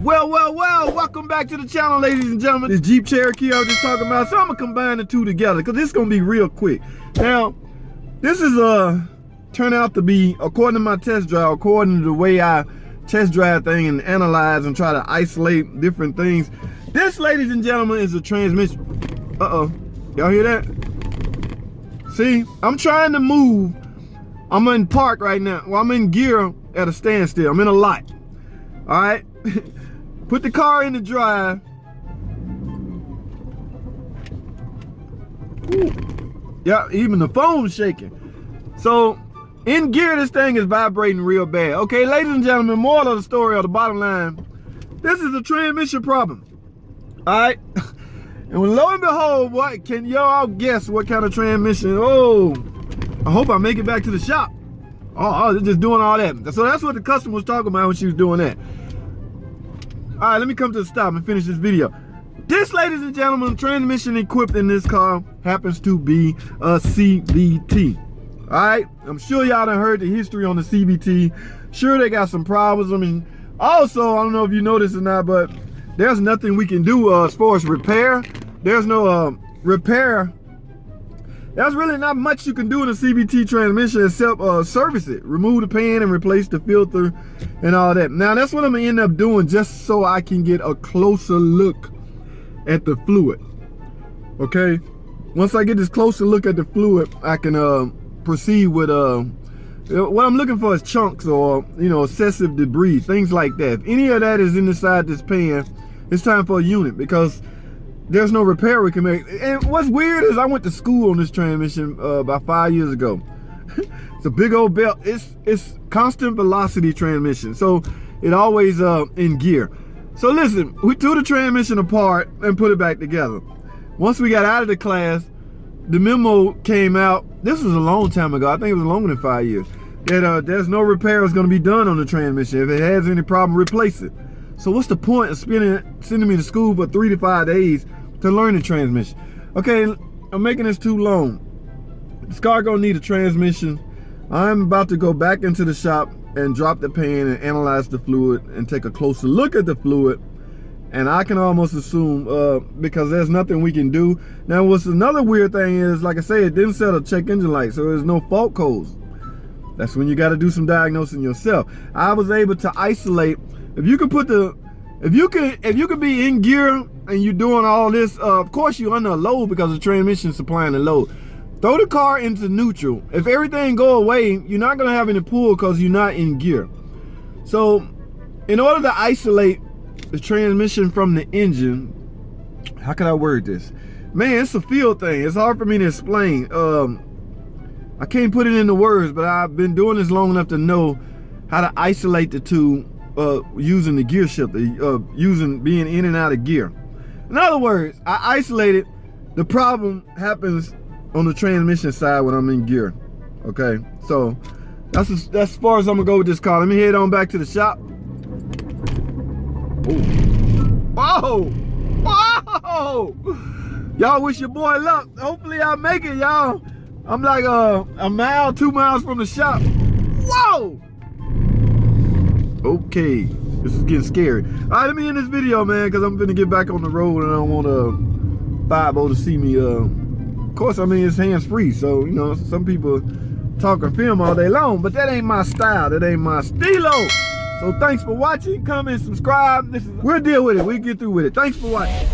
Well, welcome back to the channel, ladies and gentlemen. This Jeep Cherokee I was just talking about, so I'm gonna combine the two together because this is gonna be real quick. Now, this is turned out to be, according to my test drive, according to the way I test drive thing and analyze and try to isolate different things. This, ladies and gentlemen, is a transmission. Y'all hear that? See, I'm trying to move. I'm in park right now. Well, I'm in gear at a standstill. I'm in a lot. All right. Put the car in the drive. Ooh. Yeah, even the phone's shaking. So in gear, this thing is vibrating real bad. Okay, ladies and gentlemen, moral of the story, or the bottom line, this is a transmission problem. All right. And lo and behold, what can y'all guess what kind of transmission? Oh, I hope I make it back to the shop. Oh, they're just doing all that. So that's what the customer was talking about when she was doing that. All right, let me come to the stop and finish this video. This, ladies and gentlemen, transmission equipped in this car happens to be a CVT. All right, I'm sure y'all done heard the history on the CVT. Sure, they got some problems. I mean, also, I don't know if you know this or not, but there's nothing we can do as far as repair. There's no repair. There's really not much you can do in a CVT transmission except service it, remove the pan and replace the filter and all that. Now that's what I'm gonna end up doing just so I can get a closer look at the fluid. Okay, once I get this closer look at the fluid, I can proceed with what I'm looking for is chunks or, you know, excessive debris, things like that. If any of that is inside this pan, it's time for a unit because there's no repair we can make. And what's weird is I went to school on this transmission about 5 years ago. It's a big old belt. It's constant velocity transmission, so it always in gear. So listen, we threw the transmission apart and put it back together. Once we got out of the class, the memo came out. This was a long time ago. I think it was longer than 5 years. That there's no repair is going to be done on the transmission. If it has any problem, replace it. So what's the point of sending me to school for 3 to 5 days to learn the transmission? Okay, I'm making this too long. This car gonna need a transmission. I'm about to go back into the shop and drop the pan and analyze the fluid and take a closer look at the fluid. And I can almost assume, because there's nothing we can do. Now, what's another weird thing is, like I say, it didn't set a check engine light, so there's no fault codes. That's when you got to do some diagnosing yourself. I was able to isolate. If you could be in gear and you're doing all this, of course you're under a load because the transmission is supplying the load. Throw the car into neutral. If everything go away, you're not gonna have any pull because you're not in gear. So in order to isolate the transmission from the engine, how can I word this? Man, it's a feel thing. It's hard for me to explain. I can't put it into words, but I've been doing this long enough to know how to isolate the two using the gear shifter, being in and out of gear. In other words, I isolated. The problem happens on the transmission side when I'm in gear. Okay, so that's as far as I'm gonna go with this car. Let me head on back to the shop. Whoa! Whoa! Y'all wish your boy luck. Hopefully I make it, y'all. I'm like a mile, 2 miles from the shop. Whoa! Okay, this is getting scary. All right, let me end this video, man, because I'm gonna get back on the road and I don't want 5-0 to see me. Of course, I mean, it's hands-free, so, you know, some people talk or film all day long, but that ain't my style. That ain't my stilo. So thanks for watching. Comment, subscribe. We'll deal with it. We'll get through with it. Thanks for watching.